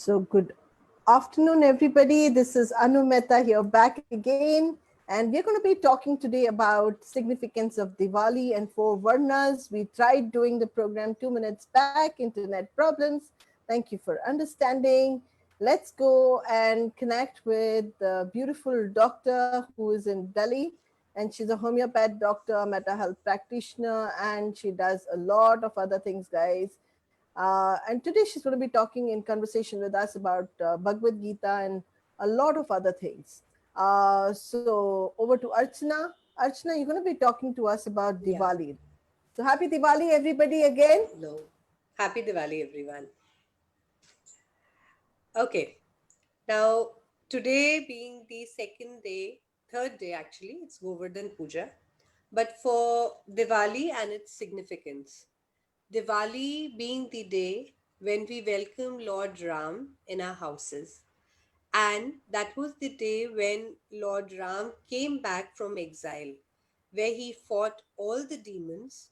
So, good afternoon, everybody. This is Anu Mehta here back again. And we're going to be talking today about significance of Diwali and four varnas. We tried doing the program 2 minutes back, internet problems. Thank you for understanding. Let's go and connect with the beautiful doctor who is in Delhi. And she's a homeopath doctor, mental health practitioner, and she does a lot of other things, guys. And today she's going to be talking in conversation with us about Bhagavad Gita and a lot of other things. So over to Archana. Archana, you're going to be talking to us about Yeah, Diwali. So happy Diwali, everybody, again. no. Happy Diwali, everyone. Okay, now today being the second day, third day actually, it's Govardhan Puja. But for Diwali and its significance, Diwali being the day when we welcome Lord Ram in our houses, and that was the day when Lord Ram came back from exile, where he fought all the demons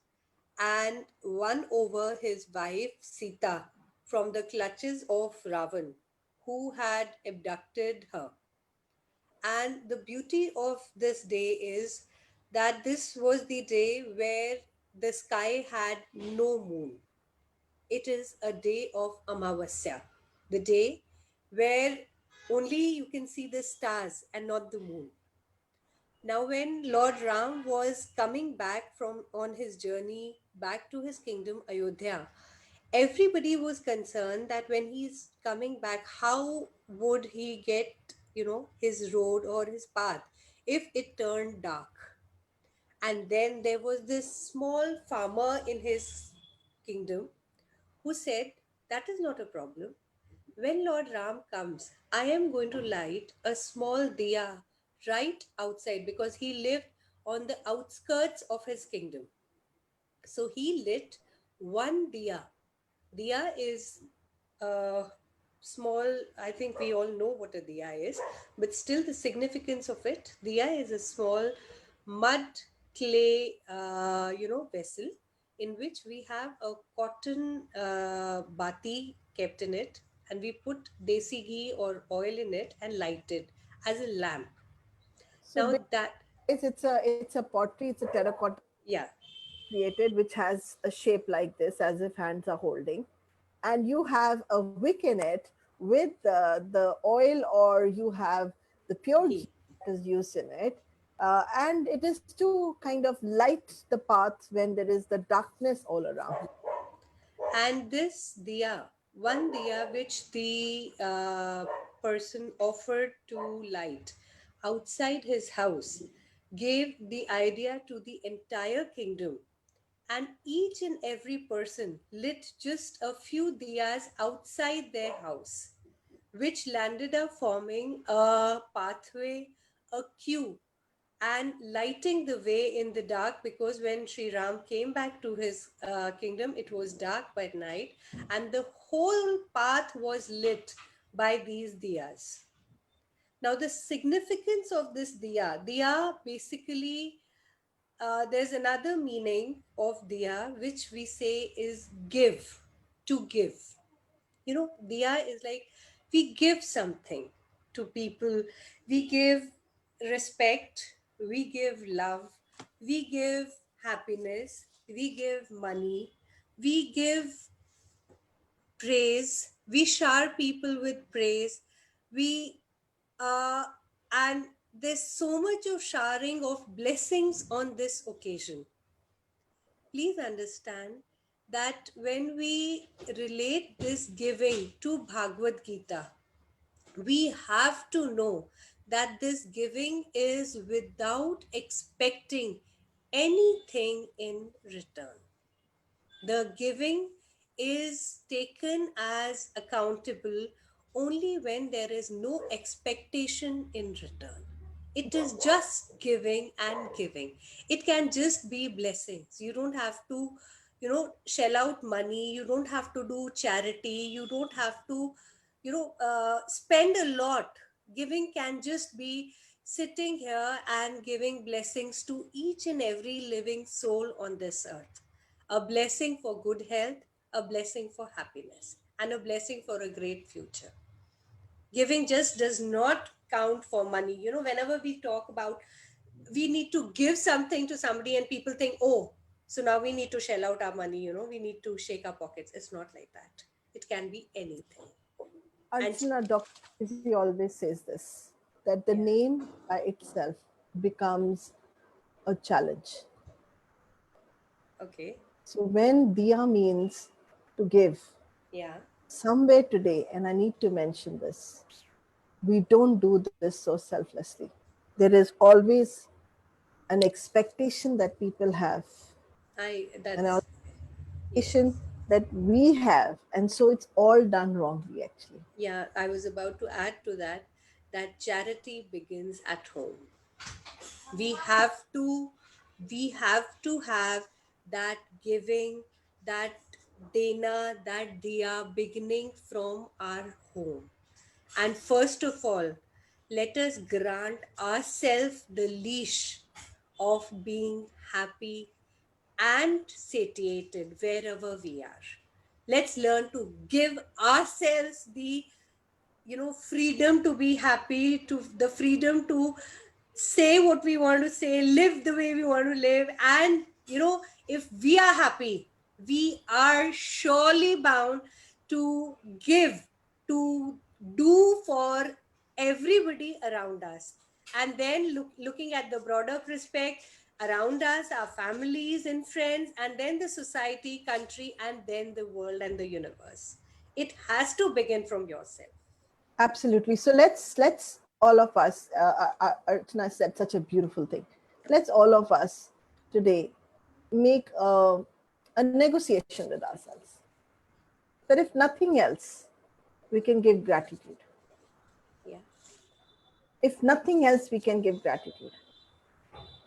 and won over his wife Sita from the clutches of Ravan, who had abducted her. And the beauty of this day is that this was the day where the sky had no moon. It is a day of Amavasya, the day where only you can see the stars and not the moon. Now, when Lord Ram was coming back from on his journey back to his kingdom Ayodhya, everybody was concerned that when he's coming back, how would he get, his road or his path if it turned dark? And then there was this small farmer in his kingdom who said, "That is not a problem. When Lord Ram comes, I am going to light a small diya right outside because he lived on the outskirts of his kingdom." So he lit one diya. Diya is a small, I think we all know what a diya is, but still the significance of it. Diya is a small mud clay, vessel in which we have a cotton bati kept in it, and we put desi ghee or oil in it and light it as a lamp. So Now basically, that, guys, it's a pottery, it's a terracotta yeah, created which has a shape like this, as if hands are holding, and you have a wick in it with the oil, or you have the pure ghee ghee. that is used in it. And it is to kind of light the path when there is the darkness all around. And this diya, one diya which the person offered to light outside his house, gave the idea to the entire kingdom. And each and every person lit just a few diyas outside their house, which landed up forming a pathway, a queue, and lighting the way in the dark, because when Sri Ram came back to his kingdom, it was dark by night, and the whole path was lit by these diyas. Now, the significance of this diya basically, there's another meaning of diya which we say is give, to give. Diya is like we give something to people. We give respect, we give love, we give happiness, we give money, we give praise, we shower people with praise. We and there's so much of showering of blessings on this occasion. Please understand that when we relate this giving to Bhagavad Gita, we have to know that this giving is without expecting anything in return. The giving is taken as accountable only when there is no expectation in return. It is just giving and giving. It can just be blessings. You don't have to, shell out money. You don't have to do charity. You don't have to, spend a lot. Giving can just be sitting here and giving blessings to each and every living soul on this earth. A blessing for good health, a blessing for happiness, and a blessing for a great future. Giving just does not count for money. Whenever we talk about we need to give something to somebody and people think, oh, so now we need to shell out our money, we need to shake our pockets. It's not like that. It can be anything. And Archana, Dr. Easy always says this, that the yeah, name by itself becomes a challenge. okay, So when Diya means to give, yeah, somewhere today, and I need to mention this, we don't do this so selflessly. There is always an expectation that people have, I an that's expectation yes. that we have, and so it's all done wrongly actually. Yeah, I was about to add to that, that charity begins at home. We have to have that giving, that dena, that diya beginning from our home. And first of all, let us grant ourselves the leash of being happy and satiated wherever we are. Let's learn to give ourselves the freedom to be happy, to the freedom to say what we want to say, live the way we want to live. And if we are happy, we are surely bound to give, to do for everybody around us. And then looking at the broader perspective around us, our families and friends, and then the society, country, and then the world and the universe. It has to begin from yourself. Absolutely. So let's all of us. Archana said such a beautiful thing. Let's all of us today make a negotiation with ourselves that if nothing else, we can give gratitude. Yeah. If nothing else, we can give gratitude.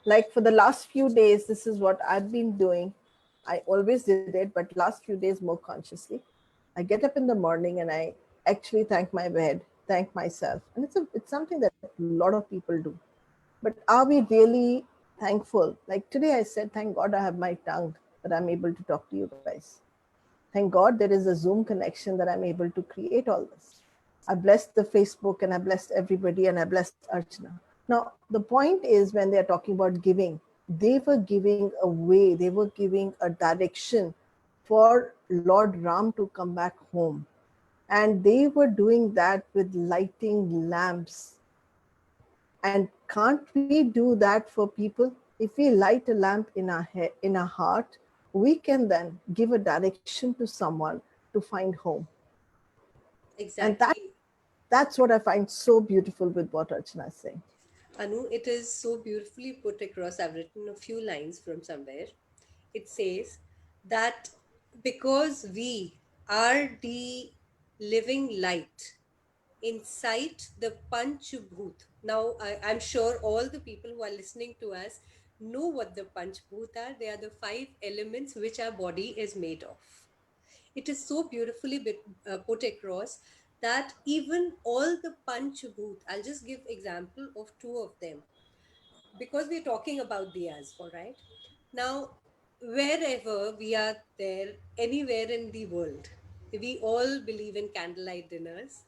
Like for the last few days, this is what I've been doing. I always did it, but last few days more consciously. I get up in the morning and I actually thank my bed, thank myself, and it's something that a lot of people do. But are we really thankful? Like today, I said, thank God I have my tongue that I'm able to talk to you guys. Thank God there is a Zoom connection that I'm able to create all this. I blessed the Facebook and I blessed everybody and I blessed Archana. Now, the point is when they are talking about giving, they were giving a way, they were giving a direction for Lord Ram to come back home. And they were doing that with lighting lamps. And can't we do that for people? If we light a lamp in our head, in our heart, we can then give a direction to someone to find home. And Exactly. that's what I find so beautiful with what Archana is saying. Anu, it is so beautifully put across. I've written a few lines from somewhere. It says that because we are the living light inside the Panchbhut. Now, I'm sure all the people who are listening to us know what the Panchbhut are. They are the five elements which our body is made of. It is so beautifully put across that even all the Panchbhut, I'll just give example of two of them because we're talking about diyas, all right? Now, wherever we are there, anywhere in the world, we all believe in candlelight dinners,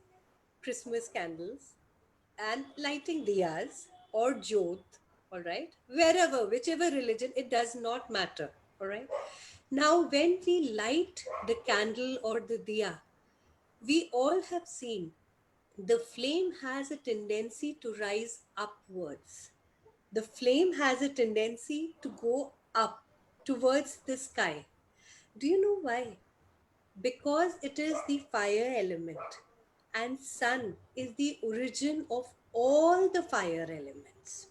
Christmas candles, and lighting diyas or jyot, all right? Wherever, whichever religion, it does not matter, all right? Now, when we light the candle or the diya, we all have seen the flame has a tendency to rise upwards. The flame has a tendency to go up towards the sky. Do you know why? Because it is the fire element, and sun is the origin of all the fire elements,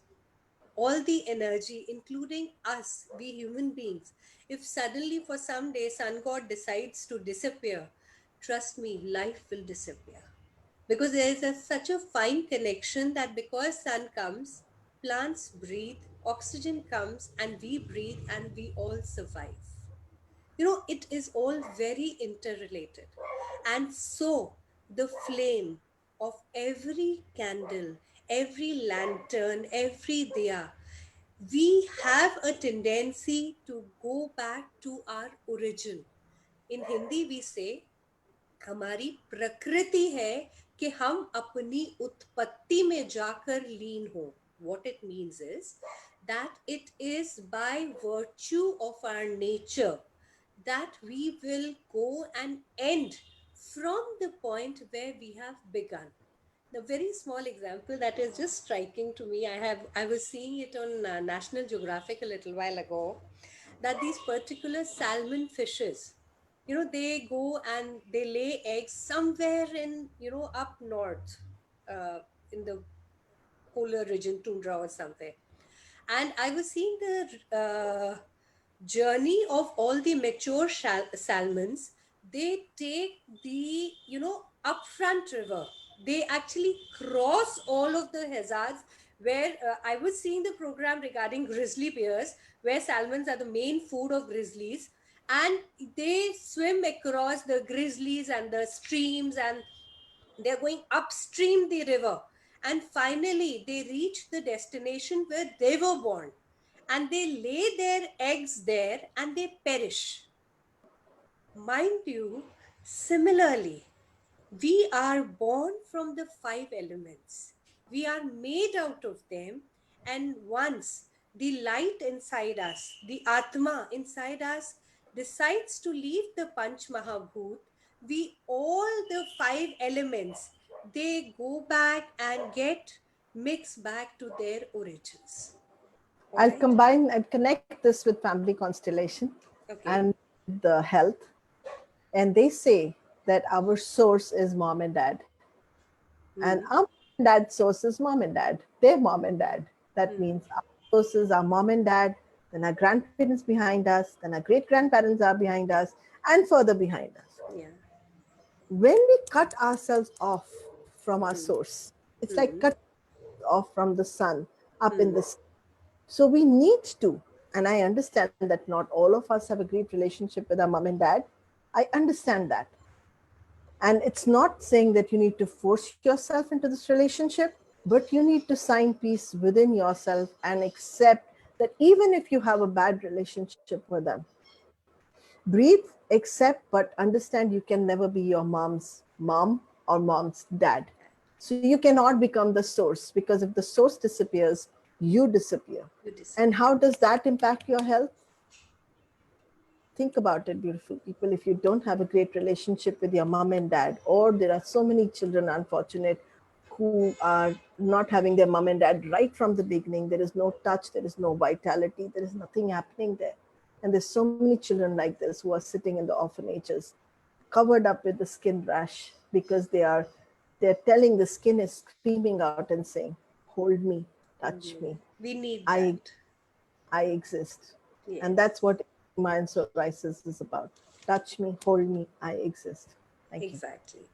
all the energy, including us, we human beings. If suddenly for some day sun god decides to disappear, trust me, life will disappear. Because there is such a fine connection that because sun comes, plants breathe, oxygen comes, and we breathe, and we all survive. It is all very interrelated. And so the flame of every candle, every lantern, every diya, we have a tendency to go back to our origin. In Hindi we say हमारी प्रकृति है कि हम अपनी उत्पत्ति में जाकर लीन हो. What it means is that it is by virtue of our nature that we will go and end from the point where we have begun. The very small example that is just striking to me, I was seeing it on National Geographic a little while ago, that these particular salmon fishes, they go and they lay eggs somewhere in, up north, uh, in the polar region, tundra or somewhere. And I was seeing the journey of all the mature salmons. They take the, upfront river. They actually cross all of the hazards where I was seeing the program regarding grizzly bears, where salmons are the main food of grizzlies. And they swim across the grizzlies and the streams, and they're going upstream the river, and finally they reach the destination where they were born, and they lay their eggs there and they perish. Mind you, similarly, we are born from the five elements. We are made out of them, and once the light inside us, the Atma inside us, decides to leave the Panch Mahabhut, we all the five elements, they go back and get mixed back to their origins. All right? I'll connect this with family constellation Okay. and the health. And they say that our source is mom and dad. And Hmm. our dad's source is mom and dad, their mom and dad. That Hmm. means our sources are mom and dad, then our grandparents behind us, then our great grandparents are behind us, and further behind us. Yeah. When we cut ourselves off from our Hmm. source, it's like Hmm. cut off from the sun up in Hmm. the sky. So we need to, and I understand that not all of us have a great relationship with our mom and dad. I understand that. And it's not saying that you need to force yourself into this relationship, but you need to sign peace within yourself and accept that even if you have a bad relationship with them, breathe, accept, but understand you can never be your mom's mom or mom's dad. So you cannot become the source, because if the source disappears, you disappear. You And disappear. how does that impact your health? Think about it, beautiful people. If you don't have a great relationship with your mom and dad, or there are so many children unfortunate who are not having their mom and dad right from the beginning, there is no touch, there is no vitality, there is nothing happening there. And there's so many children like this who are sitting in the orphanages covered up with the skin rash because they're telling, the skin is screaming out and saying, hold me, touch Mhm. me, We need i that. I exist. And that's Yes, what my psoriasis is about. Touch me, hold me, I exist. Thank you. exactly.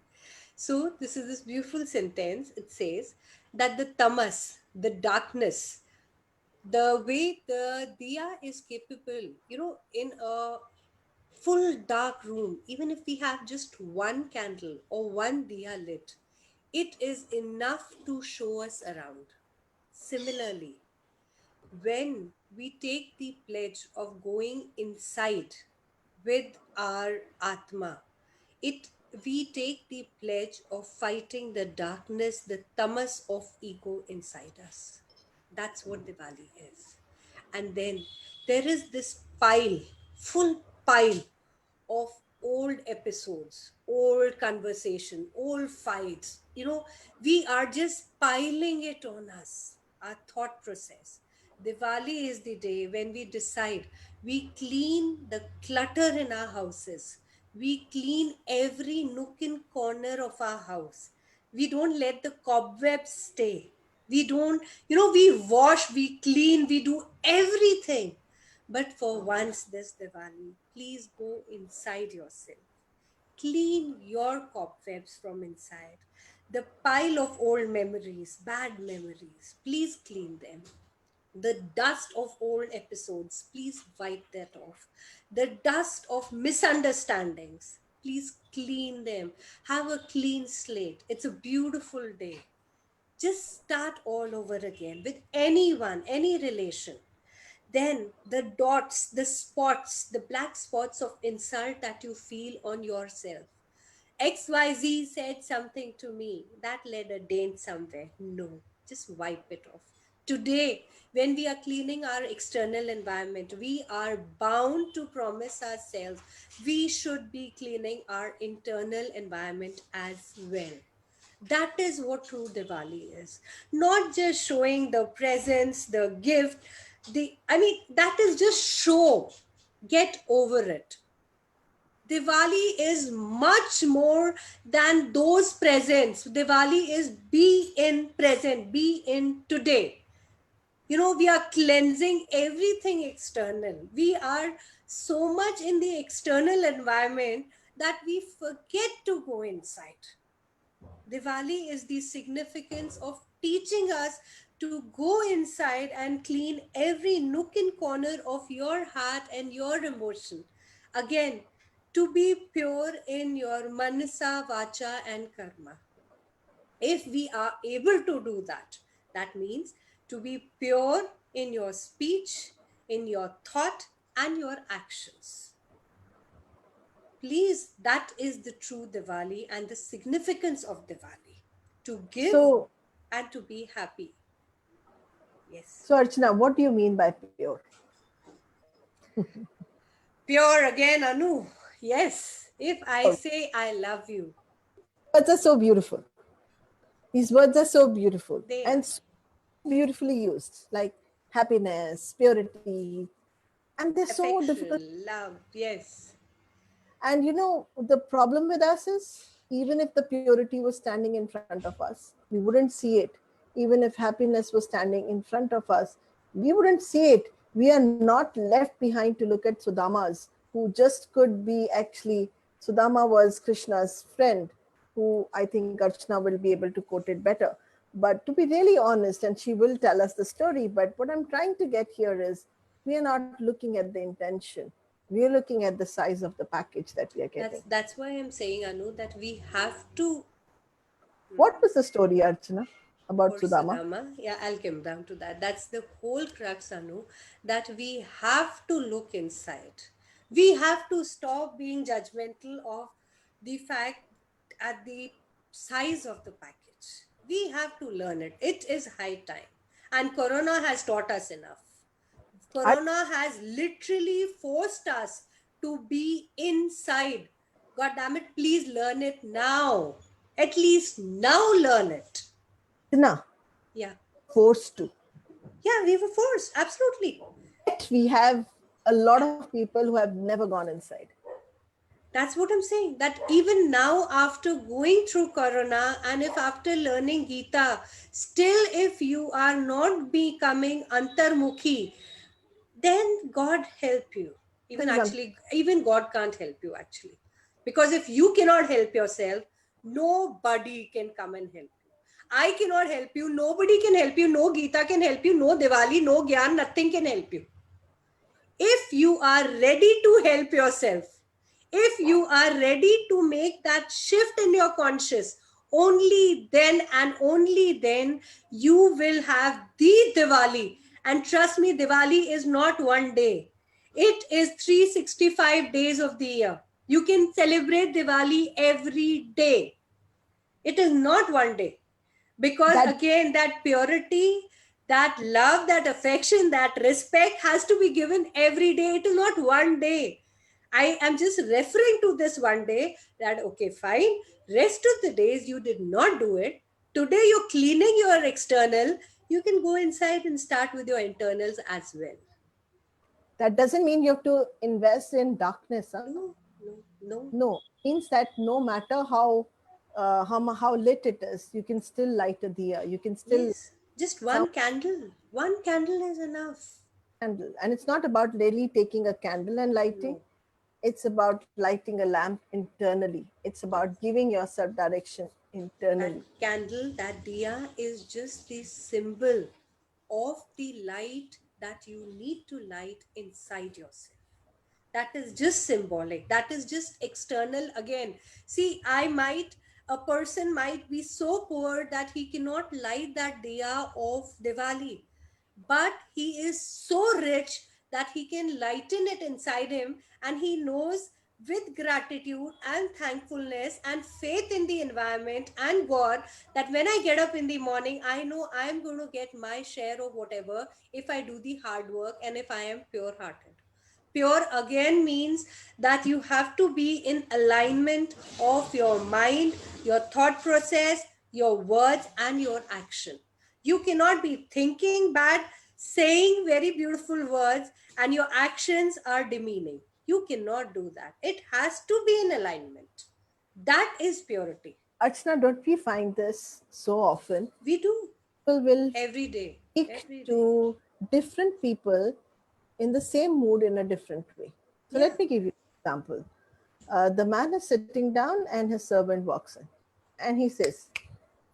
So, this is this beautiful sentence. It says that the tamas, the darkness, the way the diya is capable, in a full dark room, even if we have just one candle or one diya lit, it is enough to show us around. Similarly, when we take the pledge of going inside with our Atma, it we take the pledge of fighting the darkness, the tamas of ego inside us. That's what Diwali is. And then there is this pile, full pile of old episodes, old conversation, old fights. We are just piling it on us, our thought process. Diwali is the day when we decide we clean the clutter in our houses. We clean every nook and corner of our house. We don't let the cobwebs stay. We don't, we wash, we clean, we do everything. But for once this Diwali, please go inside yourself. Clean your cobwebs from inside. The pile of old memories, bad memories, please clean them. The dust of old episodes, please wipe that off. The dust of misunderstandings, please clean them. Have a clean slate. It's a beautiful day. Just start all over again with anyone, any relation. Then the dots, the spots, the black spots of insult that you feel on yourself, XYZ said something to me that led a dent somewhere. No, just wipe it off. Today, when we are cleaning our external environment, we are bound to promise ourselves we should be cleaning our internal environment as well. That is what true Diwali is. Not just showing the presents, the gift, that is just show. Get over it. Diwali is much more than those presents. Diwali is be in present, be in today. We are cleansing everything external. We are so much in the external environment that we forget to go inside. Diwali is the significance of teaching us to go inside and clean every nook and corner of your heart and your emotion. Again, to be pure in your manasa, vacha, and karma. If we are able to do that, that means to be pure in your speech, in your thought, and your actions. Please, that is the true Diwali and the significance of Diwali, to give So, and to be happy. Yes. so Archana, what do you mean by pure? Pure again, Anu. Yes. If I Oh, say I love you, words are so beautiful. These words are so beautiful they and are. so beautifully used, like happiness, purity, and they're so difficult. Affection, love, yes. And the problem with us is even if the purity was standing in front of us, we wouldn't see it. Even if happiness was standing in front of us, we wouldn't see it. We are not left behind to look at Sudamas, who just could be actually, Sudama was Krishna's friend, who I think Archana will be able to quote it better. But to be really honest, and she will tell us the story, but what I'm trying to get here is we are not looking at the intention. We are looking at the size of the package that we are getting. That's why I'm saying, Anu, that we have to. What was the story, Archana, about For Sudama? Sudama, yeah, I'll come down to that. That's the whole crux, Anu, that we have to look inside. We have to stop being judgmental of the fact at the size of the package. We have to learn it. It is high time. And Corona has taught us enough. I Corona has literally forced us to be inside. God damn it, please learn it now. At least now learn it. Archana, Yeah. we were forced to. Yeah, we were forced. Absolutely. Yet we have a lot of people who have never gone inside. That's what I'm saying. That even now, after going through Corona, and if after learning Gita, still if you are not becoming antarmukhi, then God help you. This Even is actually, even God can't help you actually. Because if you cannot help yourself, nobody can come and help you. I cannot help you. Nobody can help you. No Gita can help you. No Diwali, no Gyan, nothing can help you. If you are ready to help yourself, if you are ready to make that shift in your conscious, only then and only then you will have the Diwali. And trust me, Diwali is not one day, it is 365 days of the year. You can celebrate Diwali every day. It is not one day. Because that again, that purity, that love, that affection, that respect has to be given every day. It is not one day. I am just referring to this one day, that okay, fine, rest of the days you did not do it. Today you're cleaning your external, you can go inside and start with your internals as well. that doesn't mean you have to invest in darkness. Huh? No, no, no. No, it means that no matter how lit it is, you can still light a diya. You can still Yes, just sound one candle. One candle is enough. candle, and it's not about really taking a candle and lighting. No. It's about lighting a lamp internally. It's about giving yourself direction That internally. candle, that diya is just the symbol of the light that you need to light inside yourself. That is just symbolic. That is just external. Again, see, a person might be so poor that he cannot light that diya of Diwali, but he is so rich that he can lighten it inside him, and he knows with gratitude and thankfulness and faith in the environment and God, that when I get up in the morning, I know I am going to get my share of whatever if I do the hard work and if I am pure hearted. Pure again means that you have to be in alignment of your mind, your thought process, your words, and your action. You cannot be thinking bad, saying very beautiful words, and your actions are demeaning. You cannot do that. It has to be in alignment. That is purity. Archana, don't we find this so often? We do People will every day. speak Every day. to different people in the same mood in a different way. So Yeah. let me give you an example. The man is sitting down and his servant walks in and he says,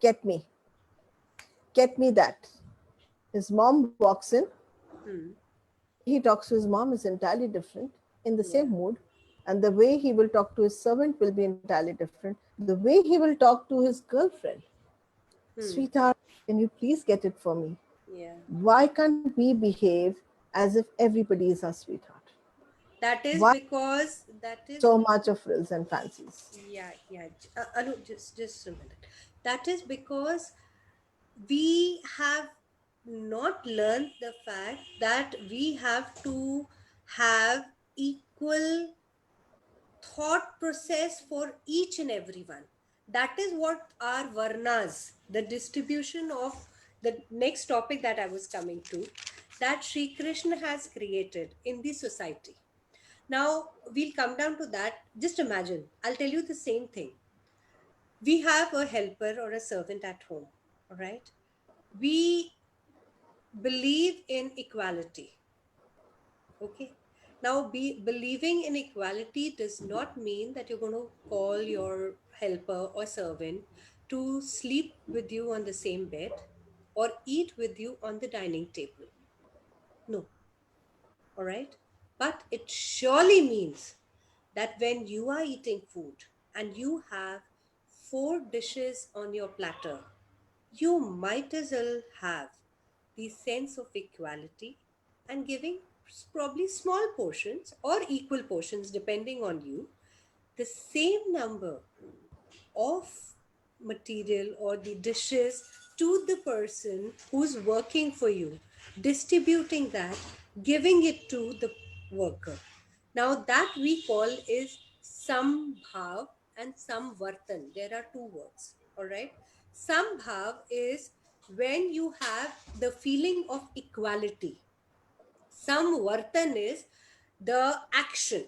"Get me, get me that." His mom walks in. Hmm. The way he talks to his mom is entirely different in the Yeah. same mood. And the way he will talk to his servant will be entirely different. The way he will talk to his girlfriend, Hmm. "Sweetheart, can you please get it for me? Yeah. Why can't we behave as if everybody is our sweetheart? That is Why because that is so much of frills and fancies?" yeah, yeah. Anu, just a minute. That is because we have not learned the fact that we have to have equal thought process for each and everyone. That is what our varnas, the distribution of the next topic that I was coming to, that Sri Krishna has created in the society. Now, we'll come down to that. Just imagine, I'll tell you the same thing. We have a helper or a servant at home, all right? We believe in equality, okay? Now, believing in equality does not mean that you're going to call your helper or servant to sleep with you on the same bed or eat with you on the dining table. No, all right? But it surely means that when you are eating food and you have four dishes on your platter, you might as well have the sense of equality and giving probably small portions or equal portions depending on you, the same number of material or the dishes to the person who's working for you, distributing that, giving it to the worker. Now, that we call is sambhav and samvartan. There are two words, all right? Sambhav is when you have the feeling of equality. Some vartan is the action.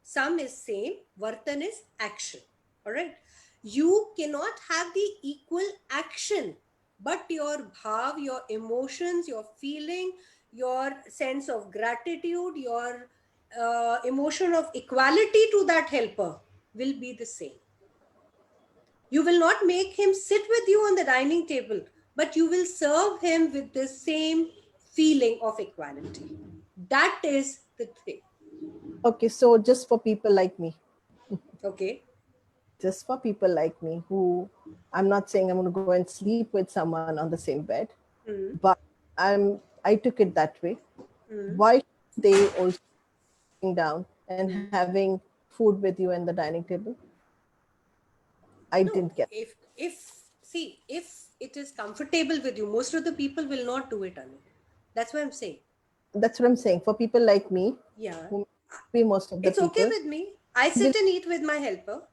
Some is same, vartan is action. All right. You cannot have the equal action, but your bhav, your emotions, your feeling, your sense of gratitude, your emotion of equality to that helper will be the same. You will not make him sit with you on the dining table, but you will serve him with the same feeling of equality. That is the thing. Okay, so just for people like me, Okay. just for people like me who, I'm not saying I'm going to go and sleep with someone on the same bed, Hmm. but I took it that way. Hmm. Why should they also sitting down and Hmm. having food with you in the dining table? I No, didn't get. if it is comfortable with you, most of the people will not do it, Anu. That's what I'm saying. That's what I'm saying. For people like me, Yeah. who may be most of the It's okay people, with me. I will, sit and eat with my helper.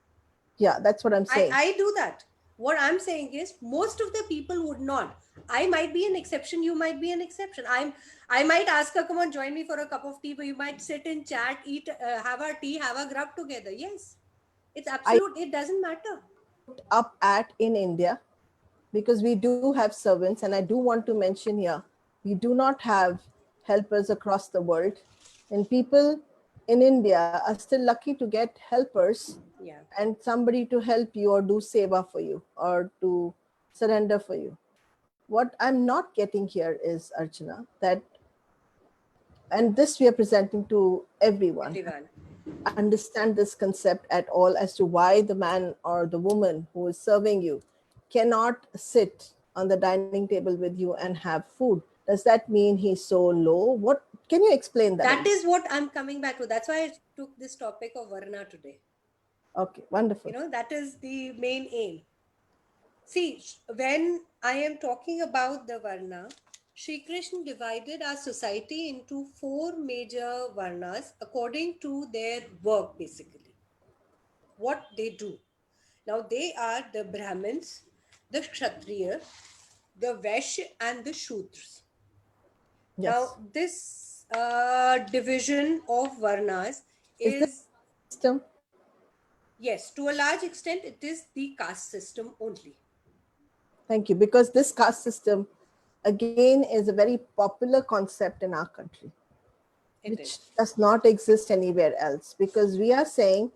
yeah, that's what I'm saying. I do that. What I'm saying is most of the people would not. I might be an exception, you might be an exception. I might ask her, come on, join me for a cup of tea, but you might sit and chat, eat, have our tea, have a grub together. Yes. It's I absolute, it doesn't matter. looked up at in India because we do have servants, and I do want to mention here we do not have helpers across the world, and people in India are still lucky to get helpers Yeah. and somebody to help you or do seva for you or to surrender for you. What I'm not getting here is, Archana, that, and this we are presenting to everyone, Everyone. understand this concept at all as to why the man or the woman who is serving you cannot sit on the dining table with you and have food. Does that mean he's so low? What can you explain that a That little? is what I'm coming back to. That's why I took this topic of varna today. Okay, wonderful. That is the main aim. See, when I am talking about the varna, Sri Krishna divided our society into four major varnas according to their work, basically, what they do. Now, they are the Brahmins, the Kshatriyas, the Vaishya, and the Shudras. Now, Yes. this division of varnas Is this is, system? yes, to a large extent, it is the caste system only. Thank you. Because this caste system, again, is a very popular concept in our country, It which is. does not exist anywhere else. Because we are saying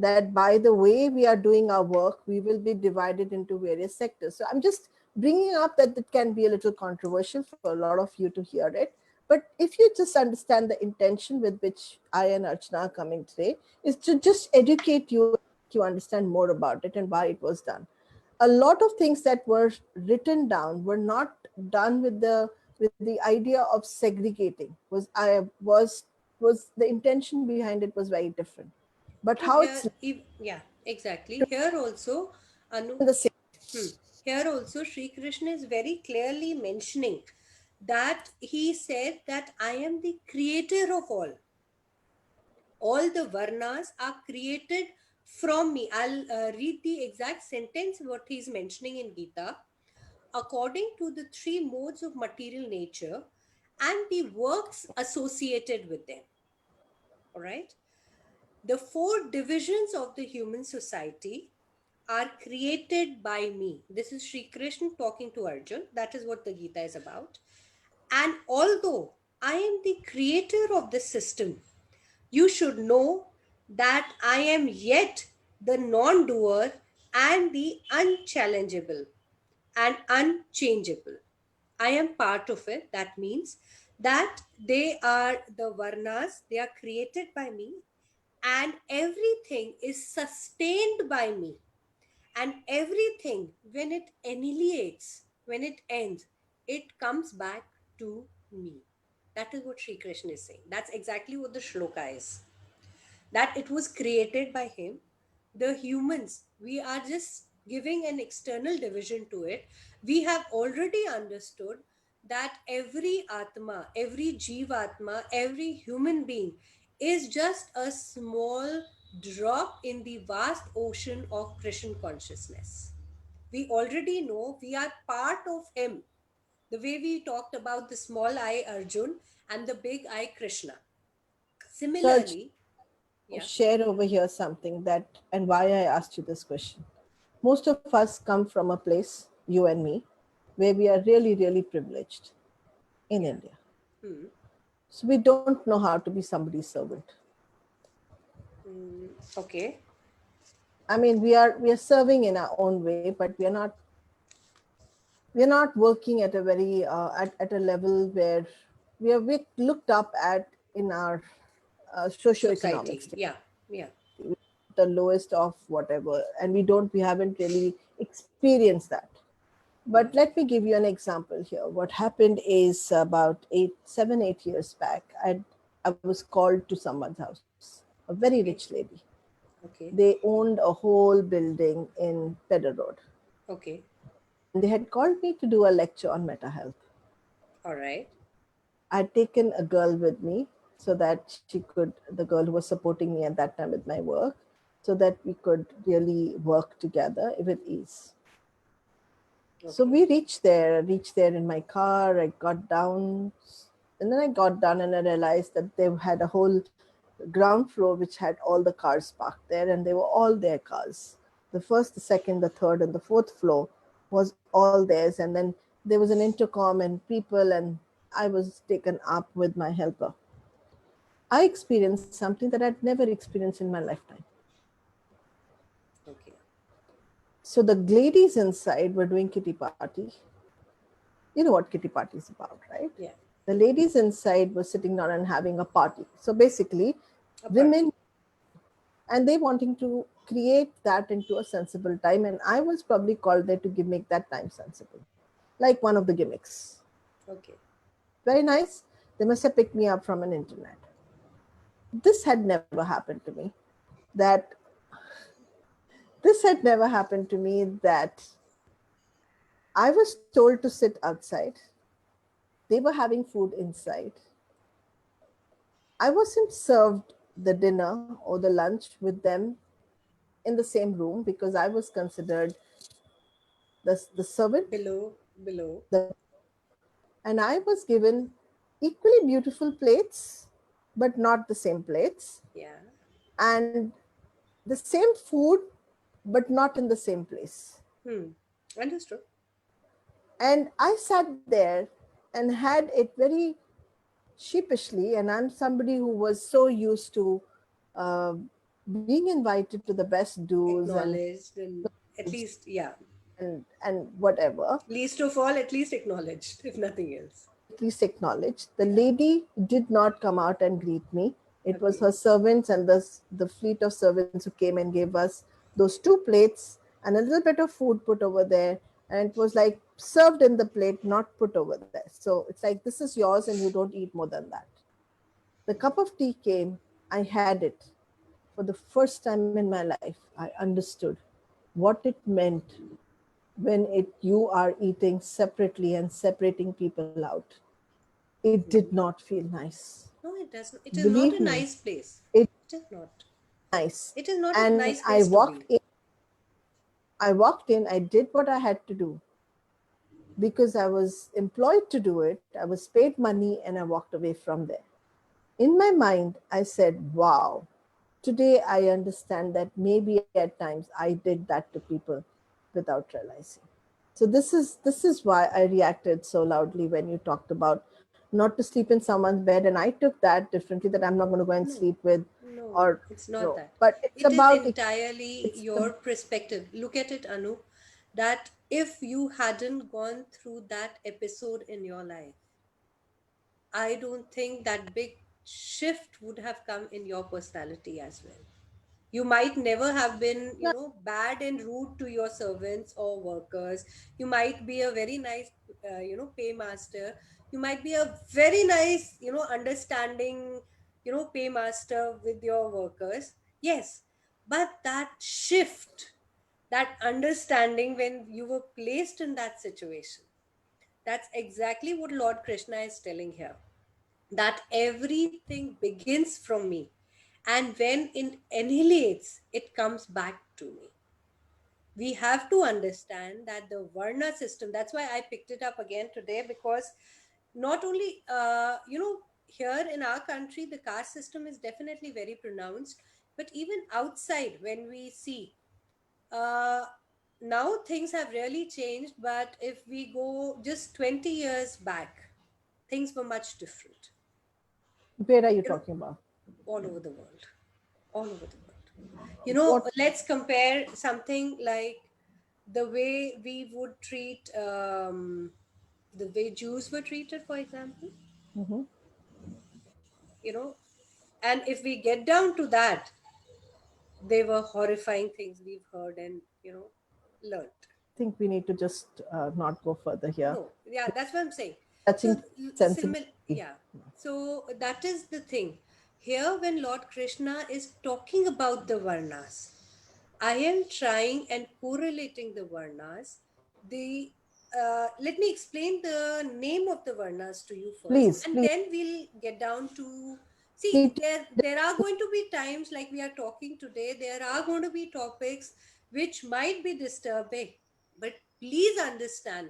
that by the way we are doing our work, we will be divided into various sectors. So I'm just bringing up that it can be a little controversial for a lot of you to hear it. But if you just understand the intention with which I and Archana are coming today, is to just educate you and make you understand more about it and why it was done. A lot of things that were written down were not done with the idea of segregating. Was the intention behind it was very different. But No, how it's yeah, exactly. Here also, Anu, the same. hmm, here also, Sri Krishna is very clearly mentioning that he said that I am the creator of all. All the varnas are created from me. I'll read the exact sentence what he's mentioning in Gita. According to the three modes of material nature and the works associated with them. All right. The four divisions of the human society are created by me. This is Sri Krishna talking to Arjun. That is what the Gita is about. And although I am the creator of the system, you should know that I am yet the non doer and the unchallengeable and unchangeable. I am part of it. That means that they are the varnas, they are created by me, and everything is sustained by me. And everything, when it annihilates, when it ends, it comes back to me. That is what Sri Krishna is saying. That's exactly what the shloka is, that it was created by him. The humans, we are just giving an external division to it. We have already understood that every atma, every jivatma, every human being is just a small drop in the vast ocean of Krishna consciousness. We already know we are part of him, the way we talked about the small I Arjun and the big I Krishna. So Similarly, yeah. share over here something that and why I asked you this question. Most of us come from a place, you and me, where we are really, really privileged in Yeah. India. Hmm. So we don't know how to be somebody's servant. Okay. I mean, we are serving in our own way, but we are not working at a very at a level where we looked up at in our socioeconomic Society. state. Yeah. Yeah. We're the lowest of whatever, and we haven't really experienced that. But let me give you an example here. What happened is about 7, 8 years back, I was called to someone's house, a very rich Okay. lady. Okay. They owned a whole building in Pedder Road. Okay. And they had called me to do a lecture on meta health. All right. I'd taken a girl with me so that the girl who was supporting me at that time with my work, so that we could really work together with ease. So Okay. we reached there in my car. I got down, and then I got down and I realized that they had a whole ground floor which had all the cars parked there, and they were all their cars. The first, the second, the third, and the fourth floor was all theirs. And then there was an intercom and people, and I was taken up with my helper. I experienced something that I'd never experienced in my lifetime. Okay. So the ladies inside were doing kitty party. You know what kitty party is about, right? Yeah. The ladies inside were sitting down and having a party. So basically, A women, party. and they wanting to create that into a sensible time. And I was probably called there to make that time sensible, like one of the gimmicks. Okay. Very nice. They must have picked me up from an internet. this had never happened to me. That this had never happened to me. That I was told to sit outside. They were having food inside. I wasn't served the dinner or the lunch with them in the same room because I was considered the servant, Below. the, and I was given equally beautiful plates, but not the same plates, Yeah. and the same food, but not in the same place. Hmm. Understood. And I sat there and had it very sheepishly, and I'm somebody who was so used to uh, being invited to the best do's and Acknowledged, and at least, yeah. and whatever. Least of all, at least acknowledged, if nothing else. At least acknowledged. The Yeah. lady did not come out and greet me. It was Okay. her servants and the fleet of servants who came and gave us those two plates and a little bit of food put over there. And it was like served in the plate, not put over there. So it's like, this is yours and you don't eat more than that. The cup of tea came, I had it. For the first time in my life, I understood what it meant when you are eating separately and separating people out. It did Hmm. not feel nice. No, it doesn't. It is Believe not a me, nice place. it It is not. nice. It is not a And nice place to be. I walked in, I did what I had to do because I was employed to do it. I was paid money and I walked away from there. In my mind, I said, wow, today I understand that maybe at times I did that to people without realizing. So this is why I reacted so loudly when you talked about not to sleep in someone's bed, and I took that differently, that I'm not going to go and sleep No, with, no, or it's not no. that. But it's It is about entirely it's your perspective. Look at it, Anu, that if you hadn't gone through that episode in your life, I don't think that big shift would have come in your personality as well. You might never have been, bad and rude to your servants or workers. You might be a very nice, paymaster. You might be a very nice, understanding, paymaster with your workers. Yes, but that shift, that understanding when you were placed in that situation, that's exactly what Lord Krishna is telling here, that everything begins from me, and when it annihilates, it comes back to me. We have to understand that the varna system, that's why I picked it up again today, because not only here in our country the caste system is definitely very pronounced, but even outside when we see, uh, now things have really changed, but if we go just 20 years back, things were much different. where are you you know talking about? all over the world, all over the world. What? Let's compare something like the way we would treat, the way Jews were treated, for example. Mhm. you know and if we get down to that, they were horrifying things we've heard and learned. I think we need to just not go further here. No, yeah, that's what I'm saying. So, Touching too much sensitivity. yeah. So that is the thing. Here, when Lord Krishna is talking about the Varnas, I am trying and correlating the Varnas. The Let me explain the name of the Varnas to you first, Please, and please. then we'll get down to. We See, need to. there are going to be times like we are talking today. There are going to be topics which might be disturbing, but please understand,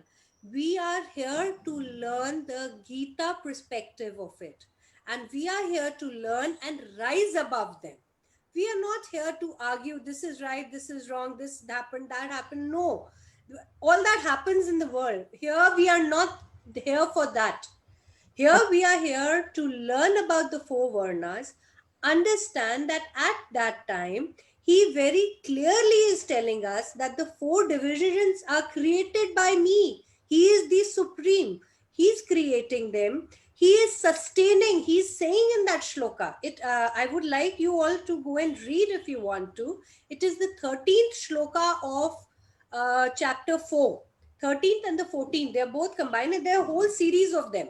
we are here to learn the Gita perspective of it. And we are here to learn and rise above them. We are not here to argue this is right, this is wrong, this happened, that happened. No. All that happens in the world. Here we are not here for that. Here we are here to learn about the four Varnas, understand that at that time, he very clearly is telling us that the four divisions are created by me. He is the supreme. He's creating them. He is sustaining. He's saying in that shloka. I would like you all to go and read if you want to. It is the 13th shloka of chapter 4. 13th and the 14th. They're both combined and there are a whole series of them.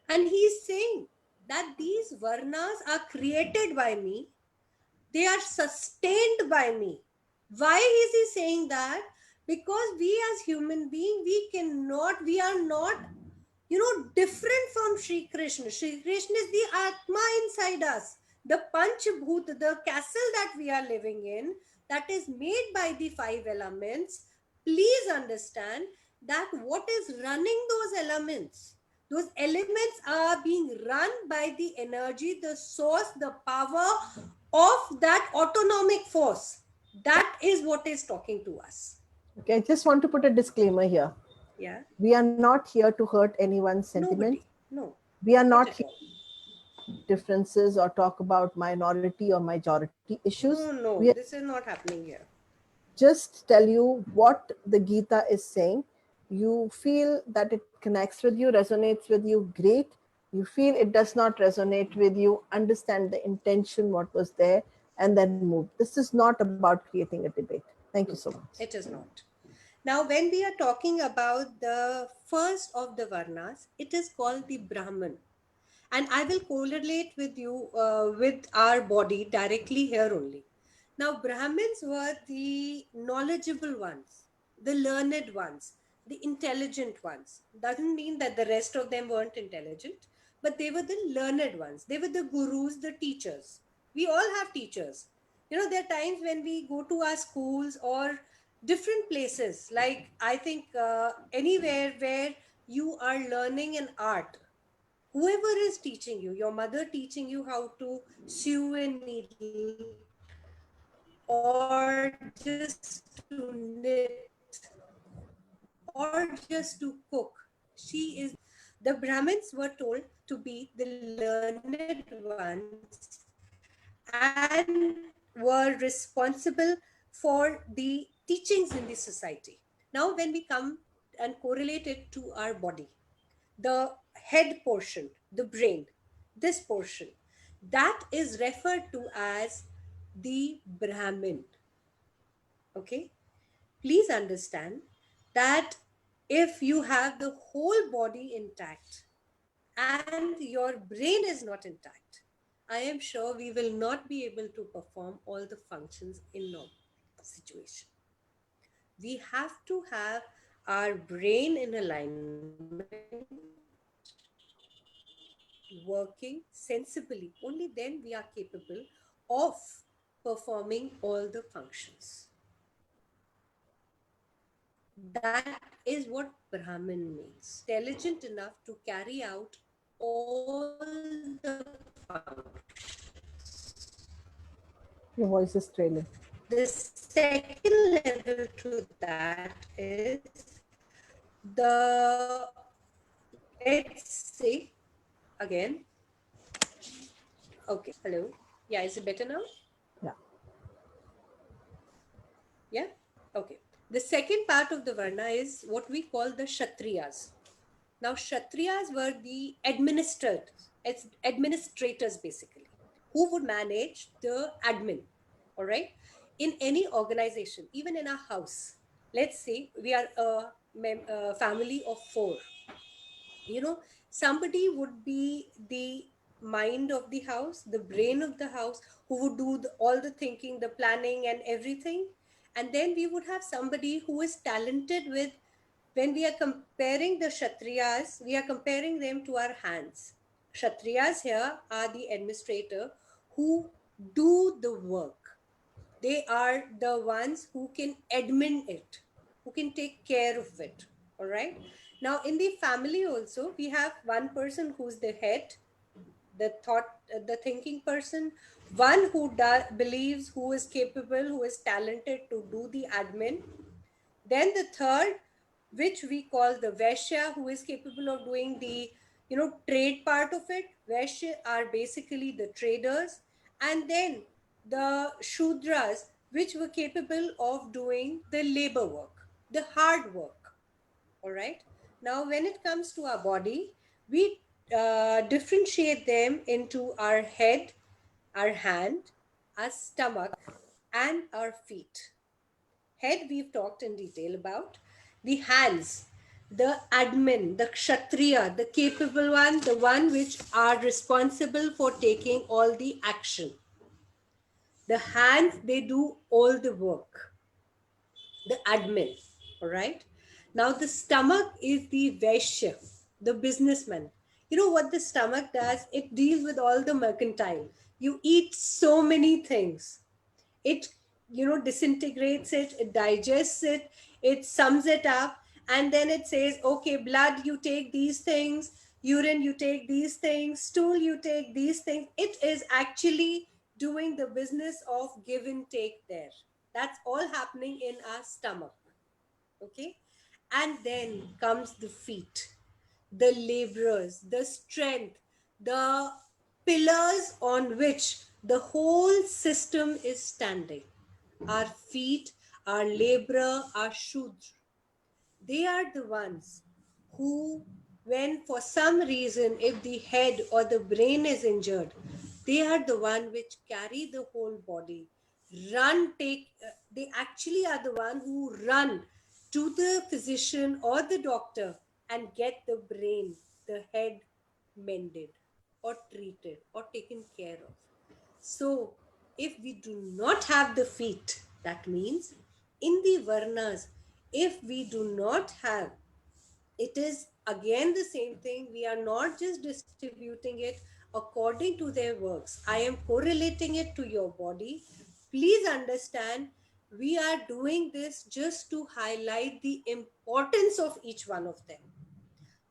And he's saying, that these varnas are created by me, they are sustained by me. Why is he saying that? Because we as human being, we are not, different from Sri Krishna. Sri Krishna is the Atma inside us, the Panchbhut, the castle that we are living in, that is made by the five elements. Please understand that what is running those elements are being run by the energy, the source, the power of that autonomic force. That is what is talking to us. Okay, I just want to put a disclaimer here. Yeah. We are not here to hurt anyone's sentiments. Nobody. No, We are not not at here all. to differences or talk about minority or majority issues. No, We are no, this is not happening here. just tell you what the Gita is saying. You feel that it connects with you, resonates with you, great. You feel it does not resonate with you, understand the intention, what was there, and then move. This is not about creating a debate. Thank you so No, much. it is not. Now, when we are talking about the first of the Varnas, it is called the Brahman. And I will correlate with you with our body directly here only. Now, Brahmins were the knowledgeable ones, the learned ones, the intelligent ones. Doesn't mean that the rest of them weren't intelligent, but they were the learned ones. They were the gurus, the teachers. We all have teachers. There are times when we go to our schools or different places, like I think anywhere where you are learning an art, whoever is teaching you, your mother teaching you how to sew a needle or just to knit or just to cook, she is the one. The Brahmins were told to be the learned ones and were responsible for the teachings in the society. Now, when we come and correlate it to our body, the head portion, the brain, this portion, that is referred to as the Brahmin. Okay? Please understand that if you have the whole body intact and your brain is not intact, I am sure we will not be able to perform all the functions in normal situation. We have to have our brain in alignment, working sensibly. Only then we are capable of performing all the functions. That is what Brahmin means. Intelligent enough to carry out all the functions. Your voice is trailing. The second level to that is the, let's say, again, okay, hello. Yeah, is it better now? Yeah. Yeah, okay. The second part of the Varna is what we call the Kshatriyas. Now, Kshatriyas were the administrators basically, who would manage the admin. All right, in any organization, even in a house. Let's say we are a family of four. Somebody would be the mind of the house, the brain of the house, who would do all the thinking, the planning, and everything. And then we would have somebody who is talented with, when we are comparing the Kshatriyas, we are comparing them to our hands. Kshatriyas here are the administrator who do the work. They are the ones who can admin it, who can take care of it. All right. Now, in the family also, we have one person who's the head, the thought, the thinking person, one who believes, who is capable, who is talented to do the admin. Then the third, which we call the Vaishya, who is capable of doing the trade part of it. Vaishya are basically the traders, and then the Shudras, which were capable of doing the labor work, the hard work. All right. Now, when it comes to our body, we differentiate them into our head, our hand, our stomach, and our feet. Head, we've talked in detail about. The hands. the admin, the Kshatriya, the capable one, the one which are responsible for taking all the action. The hands, they do all the work, the admin. All right. Now, the stomach is the Vaishya, the businessman. You know what the stomach does? It deals with all the mercantile. You eat so many things. It, disintegrates it, it digests it, it sums it up, and then it says, okay, blood, you take these things, urine, you take these things, stool, you take these things. It is actually doing the business of give and take there. That's all happening in our stomach. Okay. And then comes the feet, the laborers, the strength, the pillars on which the whole system is standing. Our feet, our laborer, our Shudra. They are the ones who, when for some reason, if the head or the brain is injured, they are the one which carry the whole body. They actually are the one who run to the physician or the doctor and get the brain, the head mended or treated or taken care of. So, if we do not have the feet, that means in the varnas, if we do not have, it is again the same thing. We are not just distributing it according to their works. I am correlating it to your body. Please understand, we are doing this just to highlight the importance of each one of them.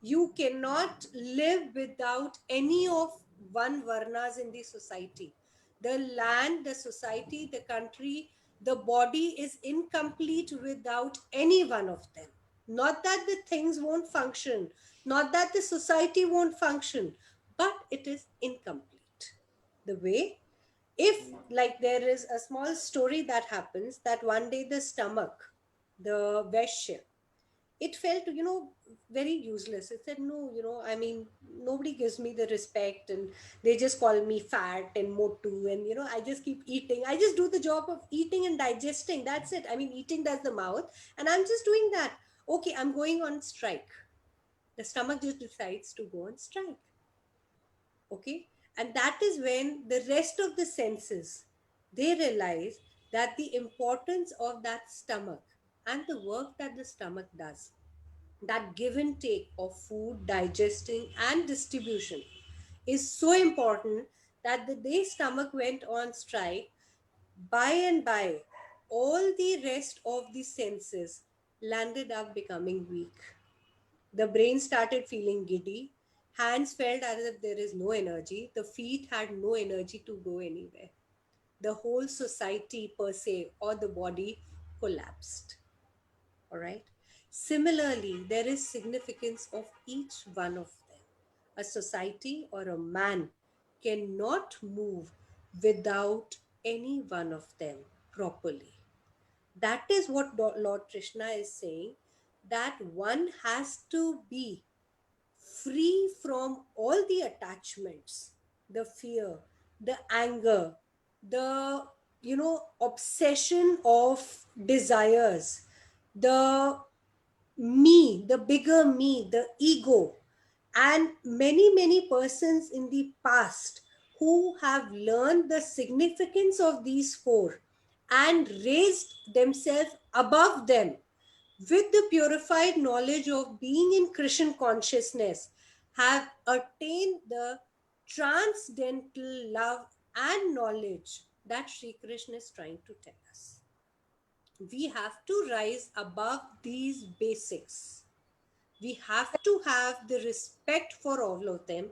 You cannot live without any of one varnas in the society. The land, the society, the country, the body is incomplete without any one of them. Not that the things won't function, not that the society won't function, but it is incomplete. The way, if like there is a small story that happens, that one day the stomach, the Vaishya, it felt, very useless. It said, no, I mean, nobody gives me the respect, and they just call me fat and motu, and I just keep eating. I just do the job of eating and digesting, that's it. I mean, eating does the mouth, and I'm just doing that. Okay, I'm going on strike. The stomach just decides to go on strike. Okay. And that is when the rest of the senses, they realize that the importance of that stomach and the work that the stomach does, that give and take of food, digesting, and distribution, is so important that the day stomach went on strike, by and by, all the rest of the senses landed up becoming weak. The brain started feeling giddy. Hands felt as if there is no energy. The feet had no energy to go anywhere. The whole society, per se, or the body collapsed. All right. Similarly, there is significance of each one of them. A society or a man cannot move without any one of them properly. That is what Lord Krishna is saying, that one has to be free from all the attachments, the fear, the anger, the obsession of desires, the me, the bigger me, the ego, and many persons in the past who have learned the significance of these four and raised themselves above them with the purified knowledge of being in Krishna consciousness, have attained the transcendental love and knowledge that Sri Krishna is trying to tell us. We have to rise above these basics. We have to have the respect for all of them,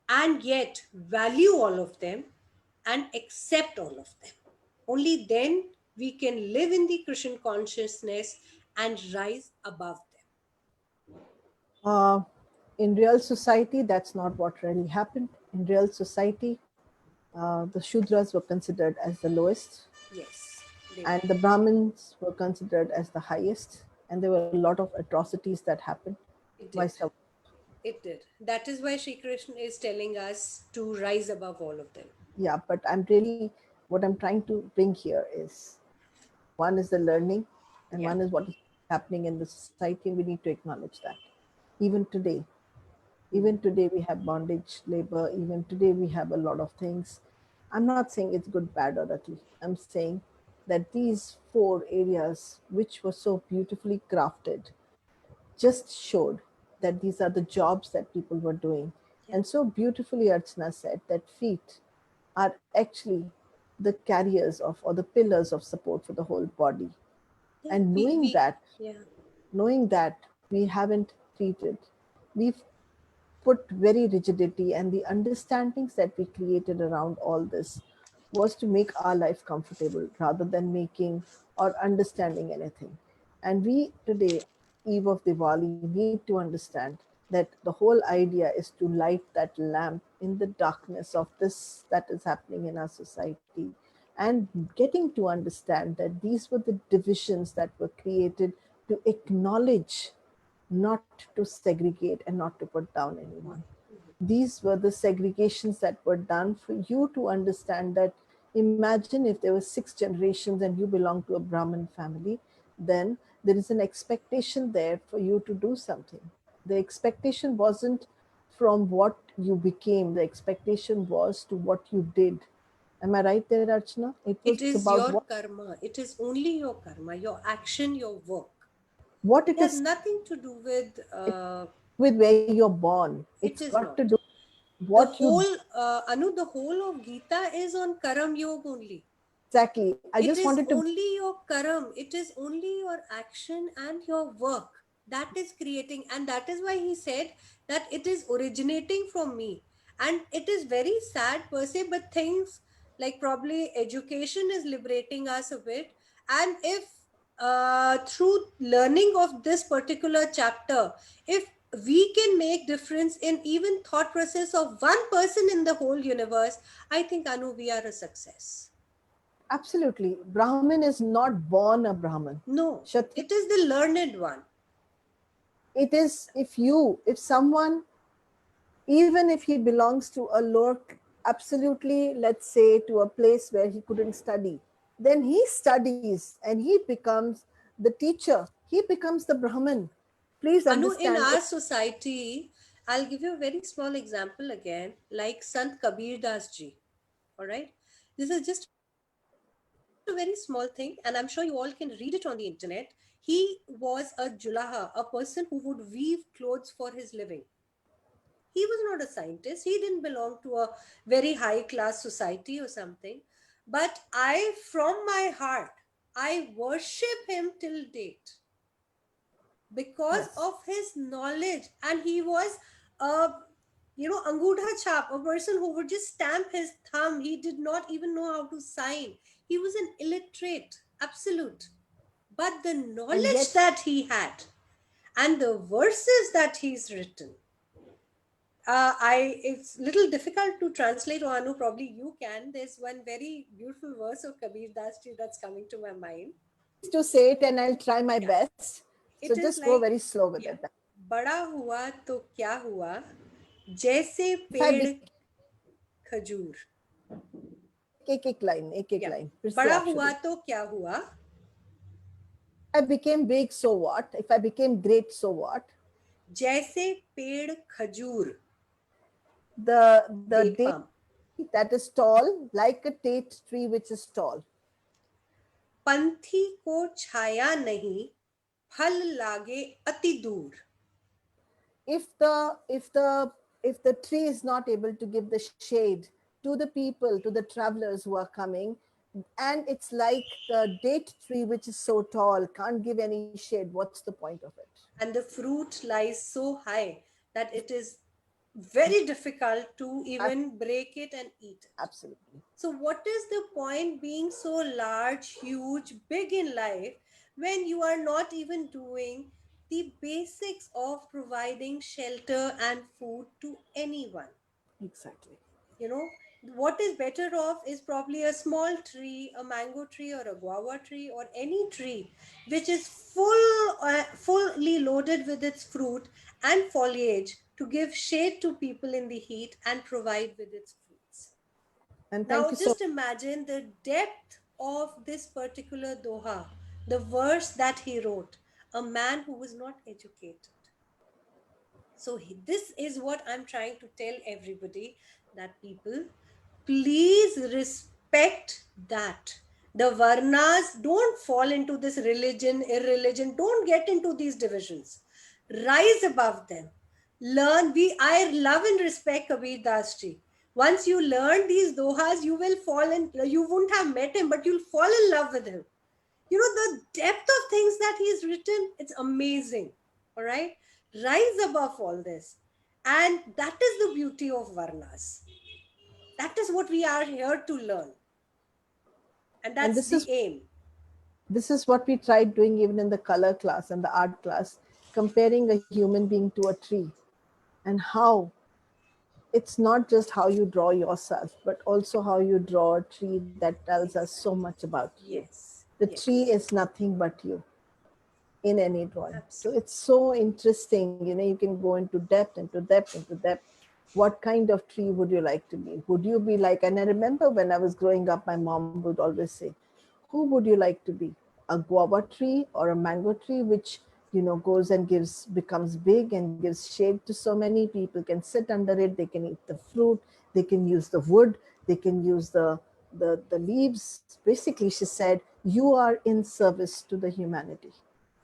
and yet value all of them and accept all of them. Only then we can live in the Krishna consciousness and rise above them. Uh, in real society, that's not what really happened. In real society, the Shudras were considered as the lowest, Yes, they and were. the Brahmins were considered as the highest, and there were a lot of atrocities that happened. It Vice did. It did. That is why Sri Krishna is telling us to rise above all of them. yeah, but what I'm trying to bring here is, one is the learning, and Yeah. one is what is happening in the society, and we need to acknowledge that. Even today, even today we have bondage labor. Even today we have a lot of things. I'm not saying it's good, bad, or ugly. I'm saying that these four areas, which were so beautifully crafted, just showed that these are the jobs that people were doing. Yeah. And so beautifully, Archana said that feet are actually the carriers of, or the pillars of support for the whole body. Yeah. And We yeah. knowing that we haven't treated, we've put very rigidity, and the understandings that we created around all this was to make our life comfortable rather than making or understanding anything. And we today, eve of Diwali, need to understand that the whole idea is to light that lamp in the darkness of this that is happening in our society, and getting to understand that these were the divisions that were created to acknowledge, not to segregate and not to put down anyone. These were the segregations that were done for you to understand that, imagine if there were 6 generations and you belong to a Brahmin family, then there is an expectation there for you to do something. The expectation wasn't from what you became, the expectation was to what you did. Am I right there, Archana? It was It about is what, your karma. It is only your karma, your action, your work. what It it has is, nothing to do with. with where you're born. It's It is got to not. do The what you whole Anu, the whole of Gita is on Karam Yoga only. exactly. I It just is wanted to only your karam, it is only your action and your work that is creating, and that is why he said that it is originating from me. And it is very sad per se, but things like probably education is liberating us a bit. And if through learning of this particular chapter, if we can make difference in even thought process of one person in the whole universe, I think Anu, we are a success. absolutely. Brahmin is not born a Brahmin. No, Kshatriya, it is the learned one. it is, if someone, even if he belongs to a lower, absolutely, let's say, to a place where he couldn't study, then he studies and he becomes the teacher. He becomes the Brahmin. Please Anu, in understand our it. society, I'll give you a very small example again, like Sant Kabir Das ji. All right. This is just a very small thing, and I'm sure you all can read it on the internet. He was a julaha, a person who would weave clothes for his living. He was not a scientist. He didn't belong to a very high class society or something. But from my heart, I worship him till date because Yes. of his knowledge. And he was a angudha chap, a person who would just stamp his thumb. He did not even know how to sign. He was an illiterate, absolute. But the And knowledge yet, that he had and the verses that he's written, I it's little difficult to translate. Or Anu, probably you can. There's one very beautiful verse of Kabir Das ji that's coming to my mind. please to say it and I'll try my Yeah, best. So it is just go like, very slow with yeah, it. बड़ा हुआ तो क्या हुआ, जैसे If I पेड़ became, खजूर. एक एक Yeah, line, फिर से बड़ा आप हुआ शुरू. तो क्या हुआ, If I became big, so what? If I became great, so what? जैसे पेड़ खजूर, The date date palm. tree that is tall, like a date tree which is tall. पंथी को छाया नहीं, फल लागे अति दूर. If the tree is not able to give the shade to the people, to the travelers who are coming, and it's like the date tree which is so tall can't give any shade, what's the point of it? And the fruit lies so high that it is very difficult to even break it and eat it. Absolutely. So, what is the point being so large, huge, big in life when you are not even doing the basics of providing shelter and food to anyone? Exactly. You know, what is better off is probably a small tree, a mango tree or a guava tree or any tree which is fully loaded with its fruit and foliage to give shade to people in the heat and provide with its fruits. And thank Now, you so just imagine the depth of this particular doha, the verse that he wrote. a man who was not educated. So this is what I'm trying to tell everybody, that people, please respect that. The Varnas, don't fall into this religion, irreligion, don't get into these divisions. Rise above them. Learn. I love and respect Kabir Das ji. Once you learn these dohas, you will fall in, you wouldn't have met him, but you'll fall in love with him. You know, the depth of things that he's written, it's amazing. All right, rise above all this, and that is the beauty of varnas. That is what we are here to learn, and And that's the aim. this is what we tried doing even in the color class and the art class, comparing a human being to a tree, and how it's not just how you draw yourself, but also how you draw a tree that tells us so Exactly. much about you. Yes, The tree yes, is nothing but you in any drawing. So it's absolutely. so interesting. You know, you can go into depth, into depth, into depth. What kind of tree would you like to be? Would you be like, and I remember when I was growing up, my mom would always say, who would you like to be? A guava tree or a mango tree, which, you know, goes and becomes big and gives shade to so many people, can sit under it, they can eat the fruit, they can use the wood, they can use the leaves. Basically, she said, you are in service to the humanity,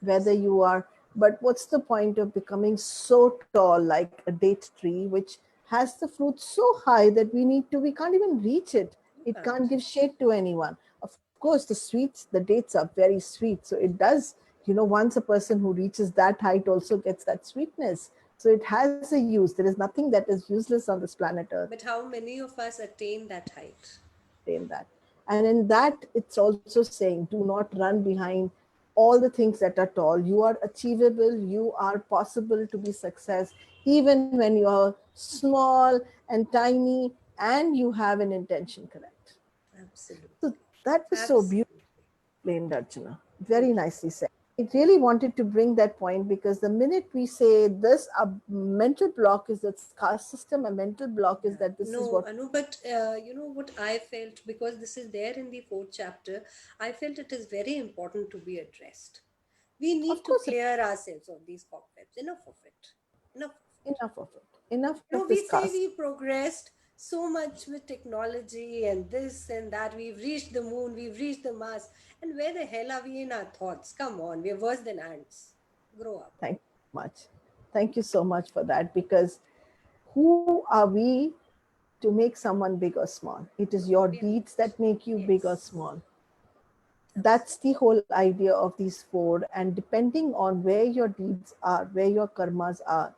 whether Absolutely. you are. But what's the point of becoming so tall like a date tree, which has the fruit so high that we can't even reach it? You It can't can't. give shade to anyone. Of course, the dates are very sweet, so it does, you know, once a person who reaches that height also gets that sweetness. So it has a use. There is nothing that is useless on this planet Earth. But how many of us attain that height? Attain that. And in that, it's also saying, do not run behind all the things that are tall. You are achievable, you are possible to be success, even when you are small and tiny and you have an intention correct. So Absolutely. that was so beautifully Absolutely. explained, Archana. Very Thank you. nicely said. I really wanted to bring that point because the minute we say this, a mental block is its caste system, a mental block is Yeah, that this is no, what. Anu, but you know what I felt, because this is there in the fourth chapter, I felt it is very important to be addressed. We need Of to course, clear ourselves of these cobwebs. Enough of it. Enough of it. enough of it. Enough You of know, this we say caste. we progressed so much with technology and this and that. We've reached the moon, we've reached the Mars. And where the hell are we in our thoughts? Come on, we're worse than ants. Grow up. Thank you so much. Thank you so much for that because who are we to make someone big or small? It is your We are deeds not. that make you big or Yes, small. That's the absolutely. whole idea of these four. And depending on where your deeds are, where your karmas are,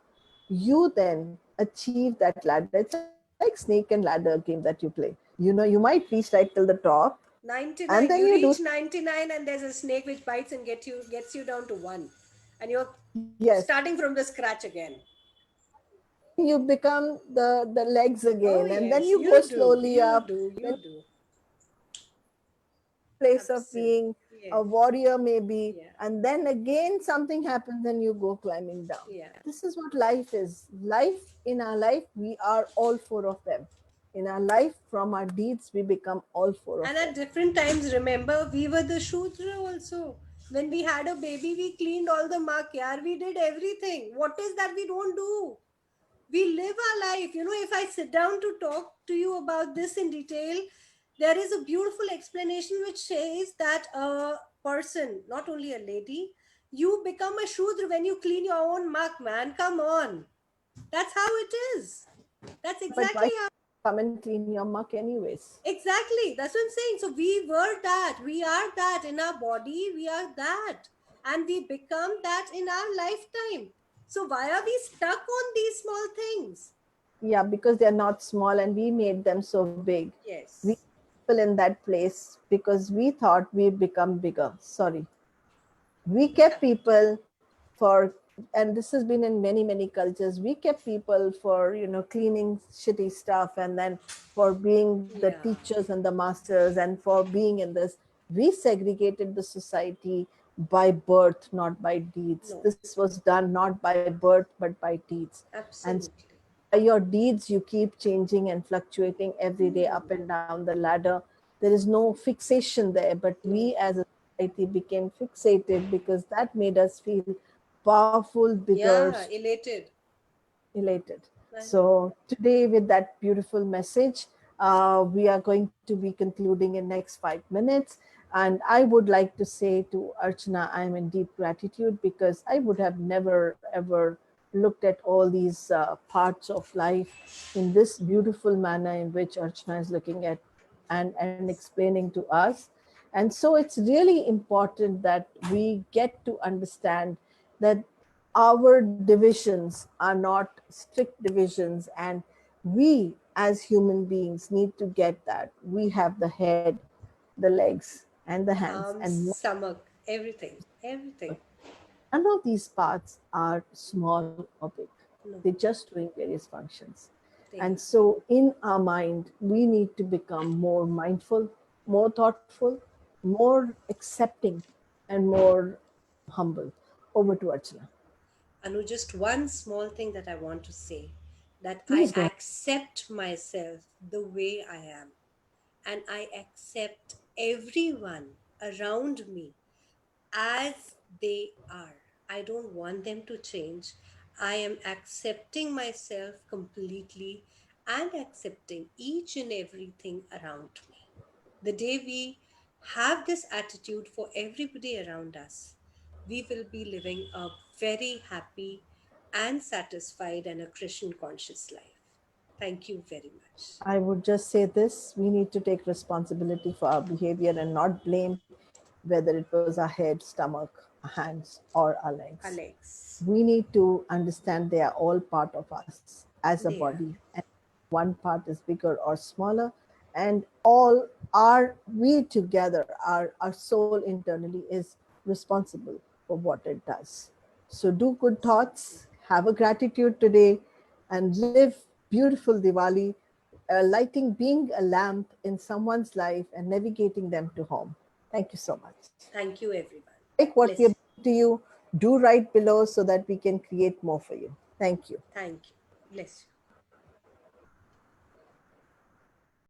you then achieve that ladder. It's like snake and ladder game that you play. You know, you might reach right till the top, and then you 99, do. you reach 99 and there's a snake which bites and gets you down to 1, and you're Yes, starting from the scratch again. and then you become the legs Oh again, and then yes, you go you do, slowly you up. do, Then you do. place of Absolutely. being a Yes. warrior maybe, Yeah. and then again something happens and you go climbing down. Yeah. This is what life is. Life, in our life we are all four of them. In our life, from our deeds we become all four of And at them. different times, remember, we were the Shudra also. When we had a baby, we cleaned all the muck, yeah. We did everything. What is that we don't do? We live our life. You know, if I sit down to talk to you about this in detail, there is a beautiful explanation which says that a person, not only a lady, you become a Shudra when you clean your own muck, man. Come on. That's how it is. That's But exactly why how. come and clean your muck anyways? Exactly. That's what I'm saying. So we were that. We are that in our body. We are that. And we become that in our lifetime. So why are we stuck on these small things? Yeah, because they're not small and we made them so big. We Yes. people in that place because we thought we'd become bigger. Sorry, we Yeah. kept people for, and this has been in many cultures, we kept people for, you know, cleaning shitty stuff, and then for being the Yeah. teachers and the masters, and for being in this. We segregated the society by birth, not by deeds. No. This was done not by birth but by deeds. And so Absolutely. by your deeds you keep changing and fluctuating every day Hmm. up and down the ladder. There is no fixation there, but No. we as a society became fixated because that made us feel powerful, bigger, Yeah, elated. elated. I know. So today, with that beautiful message, we are going to be concluding in next 5 minutes. And I would like to say to Archana, I am in deep gratitude because I would have never ever looked at all these parts of life in this beautiful manner in which Archana is looking at and explaining to us. And so it's really important that we get to understand that our divisions are not strict divisions, and we as human beings need to get that we have the head, the legs, and the hands, Arms, and stomach, everything. Everything. none of these parts are small or big. They're No, just doing various functions. they And are. so in our mind we need to become more mindful, more thoughtful, more accepting, and more humble. Over to Archana. Anu, just one small thing that I want to say, that I Please go ahead. accept myself the way I am, and I accept everyone around me as they are. I don't want them to change. I am accepting myself completely and accepting each and everything around me. The day we have this attitude for everybody around us, we will be living a very happy and satisfied and a Christian conscious life. Thank you very much. I would just say this: we need to take responsibility for our behavior and not blame whether it was our head, stomach, hands, or our legs. Alex, We need to understand they are all part of us as a they are. body, and one part is bigger or smaller, and all are we together, our soul internally is responsible for what it does. So do good thoughts, have a gratitude today, and live beautiful Diwali, lighting, being a lamp in someone's life and navigating them to home. Thank you so much. Thank you, If you everyone. like what we are Bless you. bringing to you, do write below so that we can create more for you. Thank you. Thank you. Bless you.